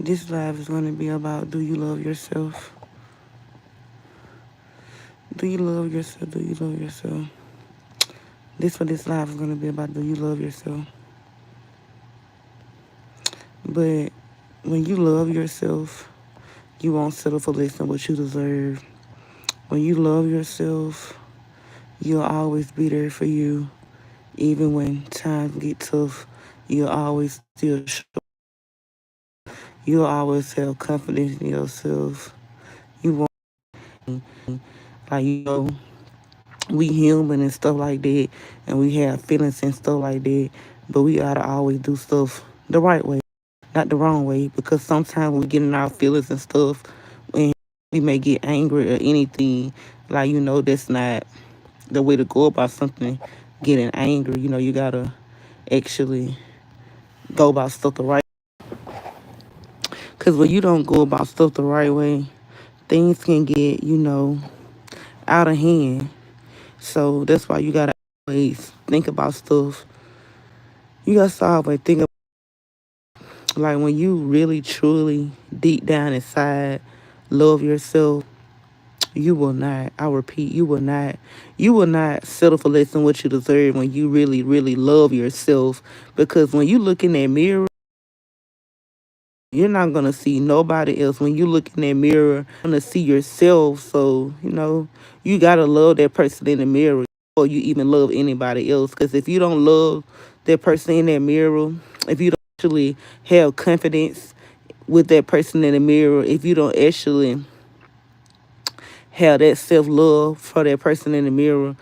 This live is going to be about, do you love yourself? Do you love yourself? Do you love yourself? This what this live is going to be about. Do you love yourself? But when you love yourself, you won't settle for less than what you deserve. When you love yourself, you'll always be there for you. Even when times get tough, you'll always still show. You'll always have confidence in yourself. You won't, like, we human and stuff like that, and we have feelings and stuff like that, but we gotta always do stuff the right way, not the wrong way, because sometimes we get in our feelings and stuff, and we may get angry or anything. Like, that's not the way to go about something, getting angry. You gotta actually go about stuff the right, because when you don't go about stuff the right way, things can get, out of hand. So that's why you gotta always think about stuff. You gotta always think about, like, when you really truly deep down inside love yourself, you will not, I repeat, you will not settle for less than what you deserve when you really, really love yourself. Because when you look in that mirror, you're not gonna see nobody else. When you look in that mirror, you're gonna see yourself. So, you gotta love that person in the mirror before you even love anybody else. Because if you don't love that person in that mirror, if you don't actually have confidence with that person in the mirror, if you don't actually have that self love for that person in the mirror,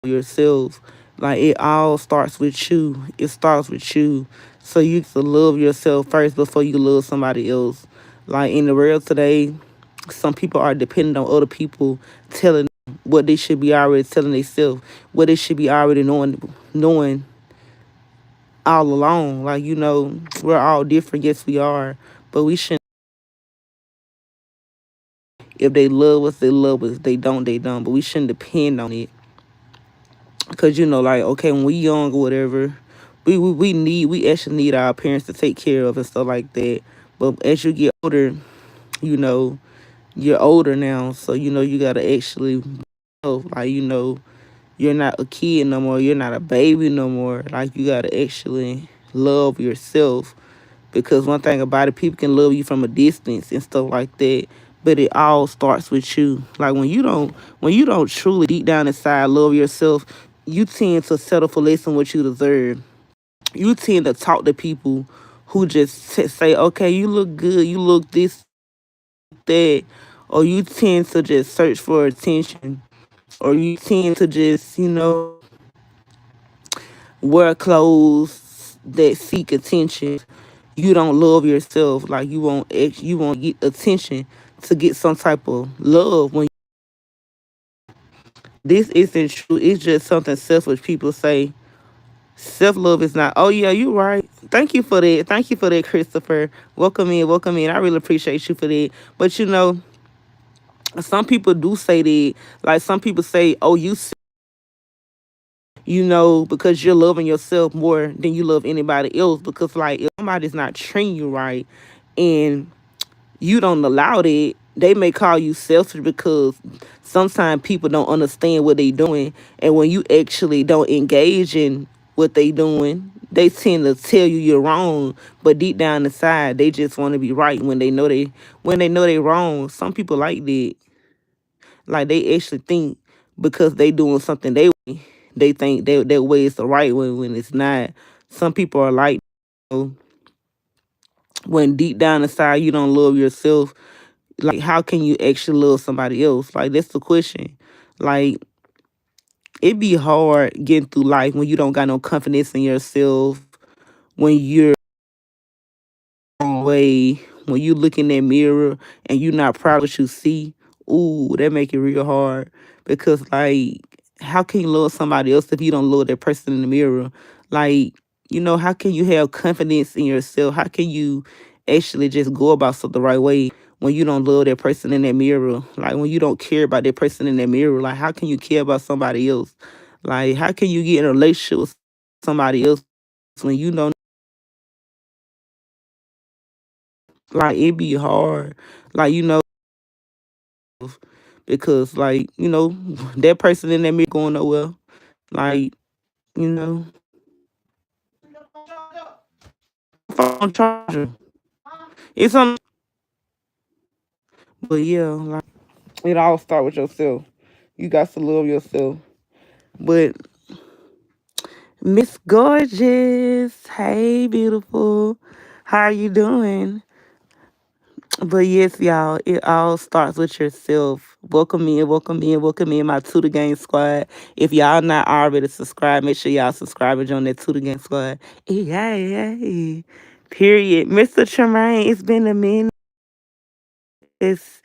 yourself, like, it all starts with you. It starts with you. So you have to love yourself first before you love somebody else. Like, in the world today, some people are dependent on other people telling them what they should be already telling themselves, what they should be already knowing all along. Like, we're all different. Yes, we are. But we shouldn't. If they love us, they love us. If they don't, they don't. But we shouldn't depend on it. Because, like, okay, when we young or whatever, we actually need our parents to take care of and stuff like that. But as you get older, you know, you're older now. So, you got to actually, like, you're not a kid no more. You're not a baby no more. Like, you got to actually love yourself. Because one thing about it, people can love you from a distance and stuff like that. But it all starts with you. Like, when you don't truly deep down inside love yourself, you tend to settle for less than what you deserve. You tend to talk to people who just say, okay, you look good, you look this, that. Or you tend to just search for attention. Or you tend to just, wear clothes that seek attention. You don't love yourself. Like, you won't get attention to get some type of love. When this isn't true, it's just something selfish people say. Self-love is not. Oh yeah, you right. Thank you for that. Thank you for that, Christopher. Welcome in, welcome in. I really appreciate you for that. But, some people do say that. Like, some people say, oh, because you're loving yourself more than you love anybody else. Because, like, if somebody's not treating you right and you don't allow it, they may call you selfish, because sometimes people don't understand what they doing. And when you actually don't engage in what they doing, they tend to tell you you're wrong. But deep down inside, they just want to be right when they know they wrong. Some people like that. Like, they actually think because they doing something they think that way is the right way when it's not. Some people are like, you know, when deep down inside you don't love yourself, like, how can you actually love somebody else? Like, that's the question. Like, it be hard getting through life when you don't got no confidence in yourself, when you're wrong way, when you look in that mirror and you're not proud of what you see. Ooh, that make it real hard. Because, like, how can you love somebody else if you don't love that person in the mirror? Like, how can you have confidence in yourself? How can you actually just go about stuff the right way when you don't love that person in that mirror? Like, when you don't care about that person in that mirror, like, how can you care about somebody else? Like, how can you get in a relationship with somebody else when you don't Like it be hard. Like, because like, that person in that mirror going nowhere. Like, you know, phone charger. It's on, but yeah, like it all start with yourself. You got to love yourself. But Miss Gorgeous, hey beautiful, how are you doing? But yes, y'all, it all starts with yourself. Welcome in, welcome in, welcome in my Tutor Gang squad. If y'all not already subscribed, make sure y'all subscribe and join that Tutor Gang squad. Yay. Period. Mr. Tremaine, it's been a minute. It's,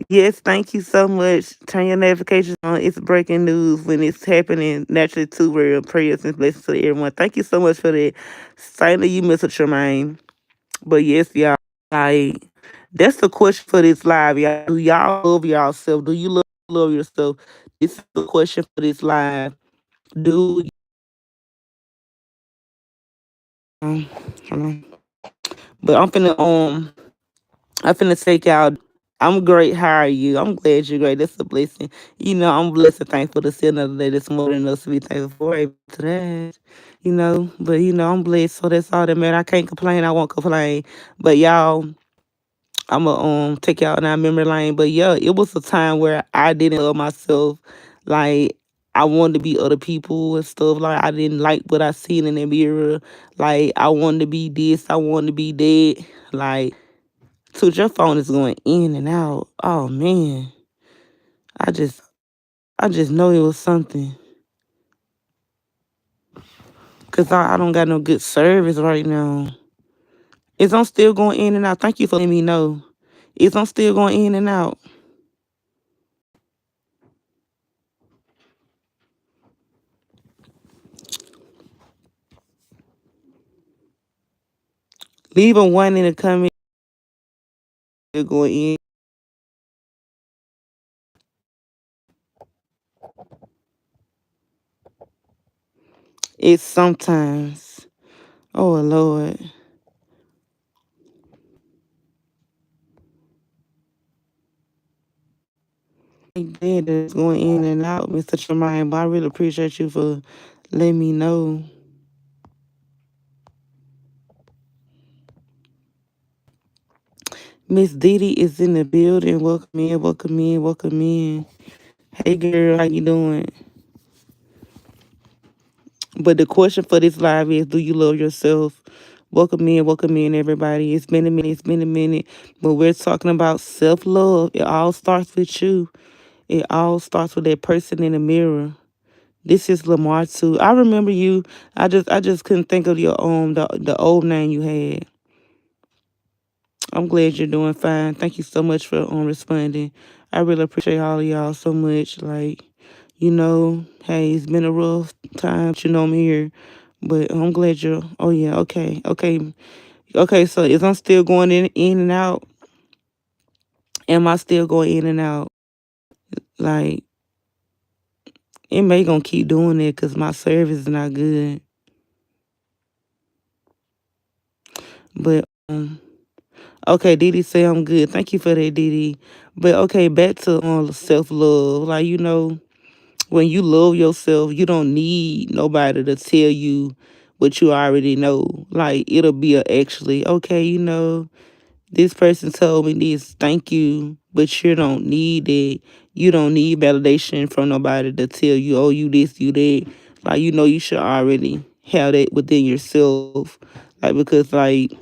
yes, thank you so much. Turn your notifications on. It's breaking news when it's happening. Naturally, too, world prayers and blessings to everyone. Thank you so much for that. Same to you, Mr. Tremaine. But yes, y'all, like that's the question for this live, y'all. Do y'all love yourself? Do you love yourself? This is the question for this live. Do um, hold on. But I'm finna take y'all. I'm great. How are you? I'm glad you're great. That's a blessing. I'm blessed and thankful to see another day. That's more than us to be thankful for. Amen to that. But I'm blessed. So that's all that matters. I can't complain. I won't complain. But y'all, I'ma take y'all down memory lane. But yeah, it was a time where I didn't love myself. Like I wanted to be other people and stuff. Like I didn't like what I seen in the mirror. Like I wanted to be this, I wanted to be that. Like so your phone is going in and out. Oh man. I just I just know it was something. Cause I don't got no good service right now. Is I'm still going in and out? Thank you for letting me know. Is I'm still going in and out? Leave a one in the comment. Going in. It's sometimes. Oh Lord. Like that is going in and out, Mr. Tremaine. But I really appreciate you for letting me know. Miss Didi is in the building. Welcome in, welcome in, welcome in. Hey girl, how you doing? But the question for this live is, do you love yourself? Welcome in, everybody. It's been a minute, it's been a minute. But we're talking about self-love. It all starts with you. It all starts with that person in the mirror. This is Lamar too. I remember you. I just couldn't think of your the old name you had. I'm glad you're doing fine. Thank you so much for responding. I really appreciate all of y'all so much. Like, hey, it's been a rough time, but I'm here. But I'm glad you're. Oh yeah, okay. So is I'm still going in and out? Am I still going in and out? Like, it may gonna keep doing it because my service is not good. But okay, Didi say I'm good. Thank you for that, Didi. But okay, back to self love. Like when you love yourself, you don't need nobody to tell you what you already know. Like it'll be actually okay. This person told me this. Thank you, but you don't need it. You don't need validation from nobody to tell you, oh, you this, you that. Like you should already have that within yourself. Like because like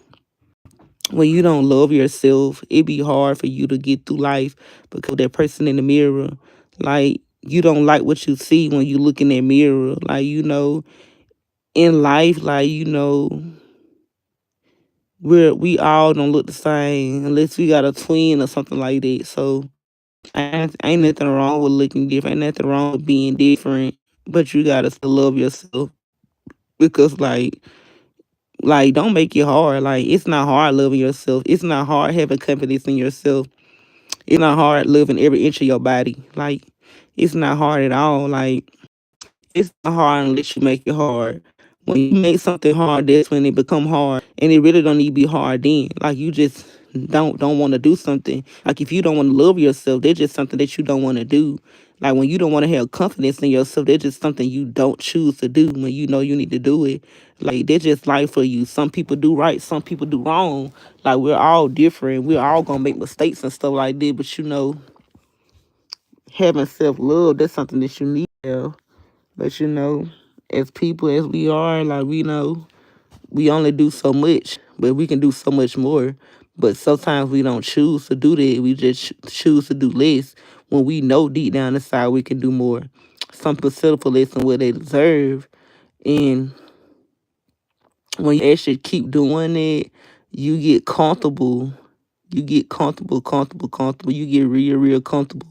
when you don't love yourself, it be hard for you to get through life because that person in the mirror, like you don't like what you see when you look in that mirror. Like, in life, like, we all don't look the same unless we got a twin or something like that. So ain't nothing wrong with looking different, ain't nothing wrong with being different. But you gotta still love yourself because like don't make it hard. Like it's not hard loving yourself. It's not hard having confidence in yourself. It's not hard living every inch of your body. Like, it's not hard at all. Like, it's not hard unless you make it hard. When you make something hard, that's when it become hard. And it really don't need to be hard then. Like, you just don't want to do something. Like if you don't want to love yourself, that's just something that you don't want to do. Like when you don't want to have confidence in yourself, that's just something you don't choose to do when you know you need to do it. Like that's just life for you. Some people do right, some people do wrong. Like we're all different. We're all gonna make mistakes and stuff like that. But having self love, that's something that you need to have. But as people as we are, like we know we only do so much, but we can do so much more. But sometimes we don't choose to do that. We just choose to do less when we know deep down inside we can do more. Some people settle for less than what they deserve. And when you actually keep doing it, you get comfortable. You get comfortable. You get real comfortable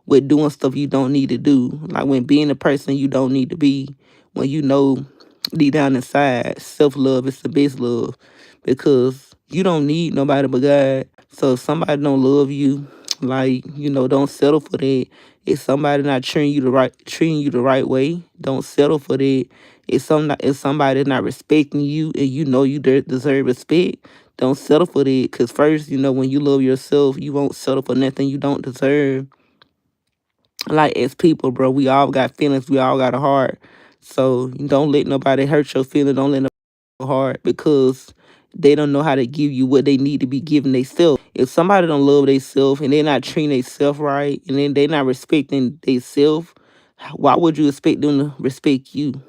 with doing stuff you don't need to do. Like when being a person you don't need to be. When you know deep down inside, self love is the best love because you don't need nobody but God. So if somebody don't love you, like don't settle for that. If somebody not treating you the right way, don't settle for that. If somebody not respecting you and you know you deserve respect, don't settle for that. Cause first, when you love yourself, you won't settle for nothing you don't deserve. Like as people, bro, we all got feelings. We all got a heart. So don't let nobody hurt your feelings. Don't let nobody hurt your heart because they don't know how to give you what they need to be giving themselves. If somebody don't love themselves and they're not treating themselves right, and then they're not respecting themselves, why would you expect them to respect you?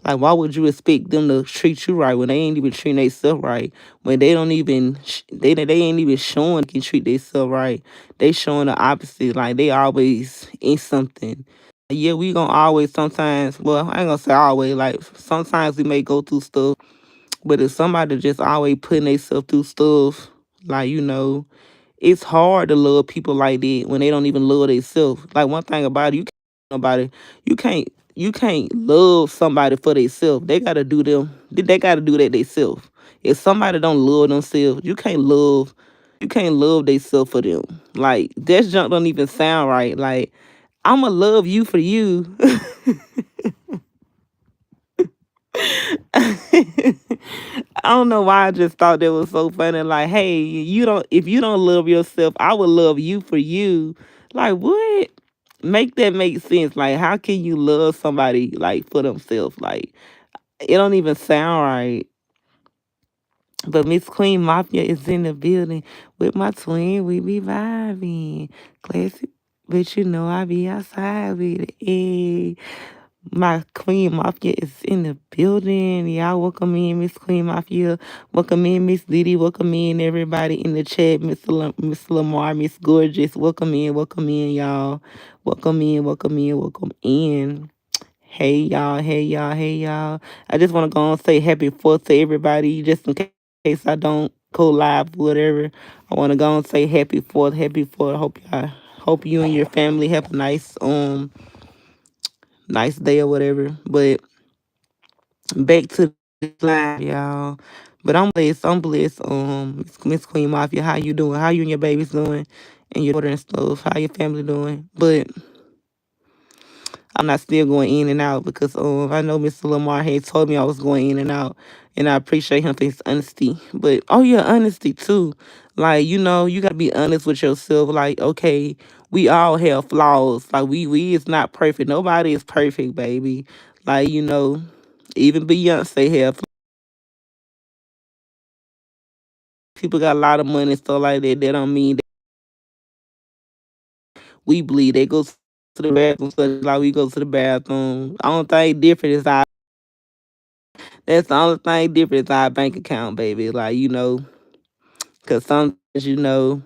Like, why would you expect them to treat you right when they ain't even treating themselves right? When they don't even, they ain't even showing they can treat themselves right. They showing the opposite. Like, they always in something. Yeah, we gonna always sometimes, well, I ain't gonna say always, like, sometimes we may go through stuff, but if somebody just always putting themselves through stuff, like, it's hard to love people like that when they don't even love themselves. Like one thing about it, nobody, you can't you can't love somebody for themselves. They gotta do them. They gotta do that themselves. If somebody don't love themselves, you can't love themselves for them. Like that junk don't even sound right. Like I'ma love you for you. I don't know why I just thought that was so funny. Like, hey, if you don't love yourself, I would love you for you. Like, what? Make that make sense. Like, how can you love somebody like for themselves? Like, it don't even sound right. But Miss Queen Mafia is in the building with my twin. We be vibing. Classic. But I be outside with it. Hey. My Queen Mafia is in the building. Y'all welcome in, Miss Queen Mafia. Welcome in, Miss Diddy. Welcome in, everybody in the chat. Miss Lamar, Miss Gorgeous. Welcome in, y'all. Welcome in. Hey, y'all. Hey, y'all. Hey, y'all. I just want to go and say happy 4th to everybody, just in case I don't go live, whatever. I want to go and say happy 4th. Happy 4th. Hope you and your family have a nice day or whatever. But back to the live, y'all. But I'm blessed. I'm blessed. Miss Queen Mafia, how you doing? How you and your babies doing? And your daughter and stuff. How your family doing? But I'm not still going in and out because I know Mr. Lamar had told me I was going in and out, and I appreciate him for his honesty. But oh yeah, honesty too. Like you gotta be honest with yourself. Like okay, we all have flaws. Like we is not perfect. Nobody is perfect, baby. Like even Beyonce have people got a lot of money and stuff like that. That don't mean that we bleed. They go to the bathroom so like we go to the bathroom. Only thing different is our that's the only thing different is our bank account, baby. Like cause sometimes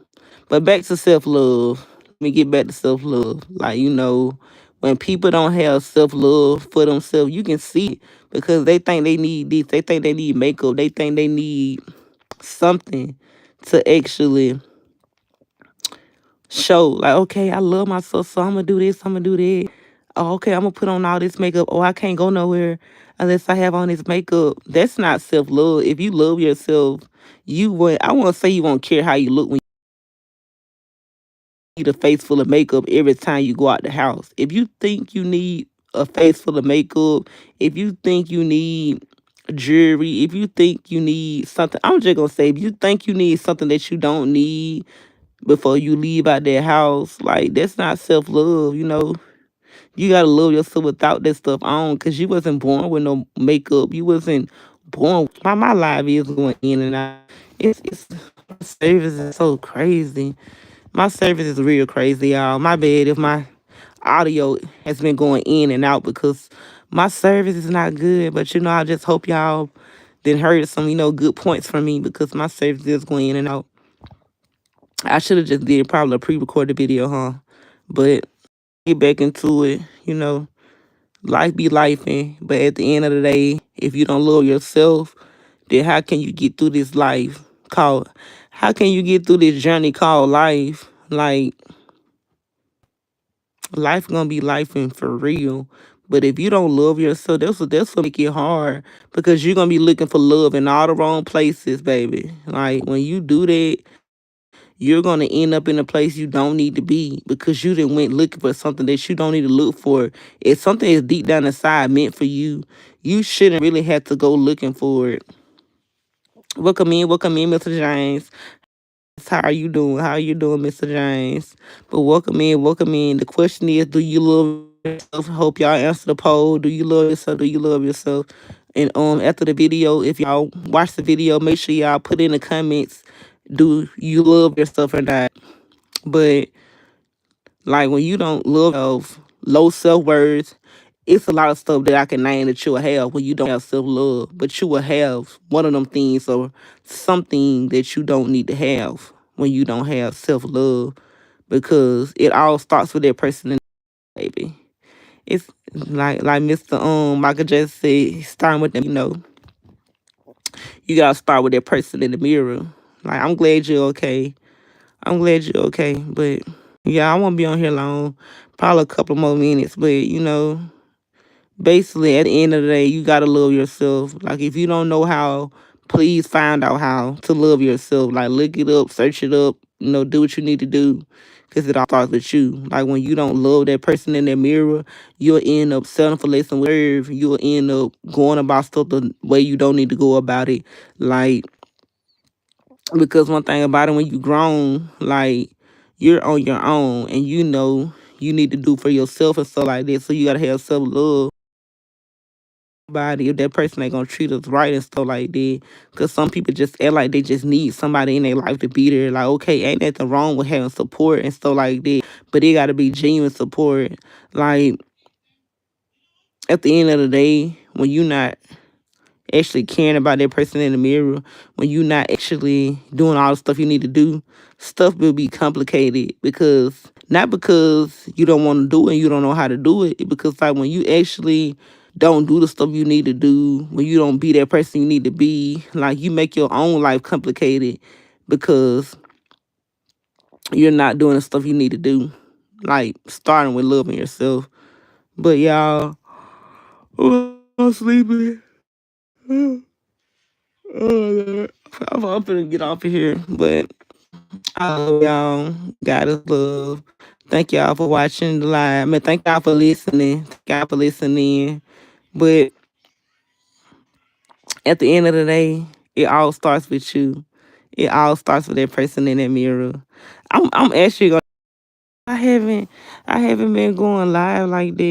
But back to self love. Let me get back to self love. Like when people don't have self love for themselves, you can see it because they think they need this. They think they need makeup. They think they need something to actually show like, okay, I love myself, so I'm gonna do this, I'm gonna do that. Oh, okay, I'm gonna put on all this makeup. Oh, I can't go nowhere unless I have on this makeup. That's not self love. If you love yourself, you would. I won't say you won't care how you look when you need a face full of makeup every time you go out the house. If you think you need a face full of makeup, if you think you need jewelry, if you think you need something, I'm just gonna say, if you think you need something that you don't need before you leave out that house, like that's not self love. You gotta love yourself without that stuff on, cause you wasn't born with no makeup. You wasn't born. My life is going in and out. It's my service is so crazy. My service is real crazy, y'all. My bad if my audio has been going in and out because my service is not good. But I just hope y'all then heard some good points from me because my service is going in and out. I should have just did probably a pre-recorded video, huh? But get back into it. Life be life, but at the end of the day, if you don't love yourself, then how can you get through this life called? How can you get through this journey called life? Like life gonna be life and for real. But if you don't love yourself, that's what make it hard because you're gonna be looking for love in all the wrong places, baby. Like when you do that, you're gonna end up in a place you don't need to be because you didn't went looking for something that you don't need to look for. If something is deep down inside meant for you, you shouldn't really have to go looking for it. Welcome in, Mr. James. How are you doing? How are you doing, Mr. James? But welcome in, welcome in. The question is, do you love yourself? Hope y'all answer the poll. Do you love yourself? Do you love yourself? And after the video, if y'all watch the video, make sure y'all put in the comments, do you love yourself or not? But like when you don't love yourself, low self worth, it's a lot of stuff that I can name that you will have when you don't have self love. But you will have one of them things or something that you don't need to have when you don't have self love because it all starts with that person, baby. It's like Mr. Michael just said, starting with them. You gotta start with that person in the mirror. Like I'm glad you're okay. I'm glad you're okay, but yeah, I won't be on here long. Probably a couple more minutes, but basically at the end of the day, you gotta love yourself. Like if you don't know how, please find out how to love yourself. Like look it up, search it up, do what you need to do. Cause it all starts with you. Like when you don't love that person in that mirror, you'll end up settling for less than serve. You'll end up going about stuff the way you don't need to go about it. Like because one thing about it, when you grown, like you're on your own and you need to do for yourself and stuff like that. So you gotta have self love about it if that person ain't gonna treat us right and stuff like that. Cause some people just act like they just need somebody in their life to be there. Like, okay, ain't nothing wrong with having support and stuff like that. But it gotta be genuine support. Like at the end of the day, when you not actually caring about that person in the mirror, when you're not actually doing all the stuff you need to do, stuff will be complicated because not because you don't want to do it and you don't know how to do it, because like when you actually don't do the stuff you need to do, when you don't be that person you need to be, like you make your own life complicated because you're not doing the stuff you need to do. Like starting with loving yourself. But y'all, I'm sleepy. Oh, I'm finna get off of here, but I love y'all. God is love. Thank y'all for watching the live. I mean, thank y'all for listening. Thank y'all for listening. But at the end of the day, it all starts with you. It all starts with that person in that mirror. I'm actually gonna. I haven't been going live like that.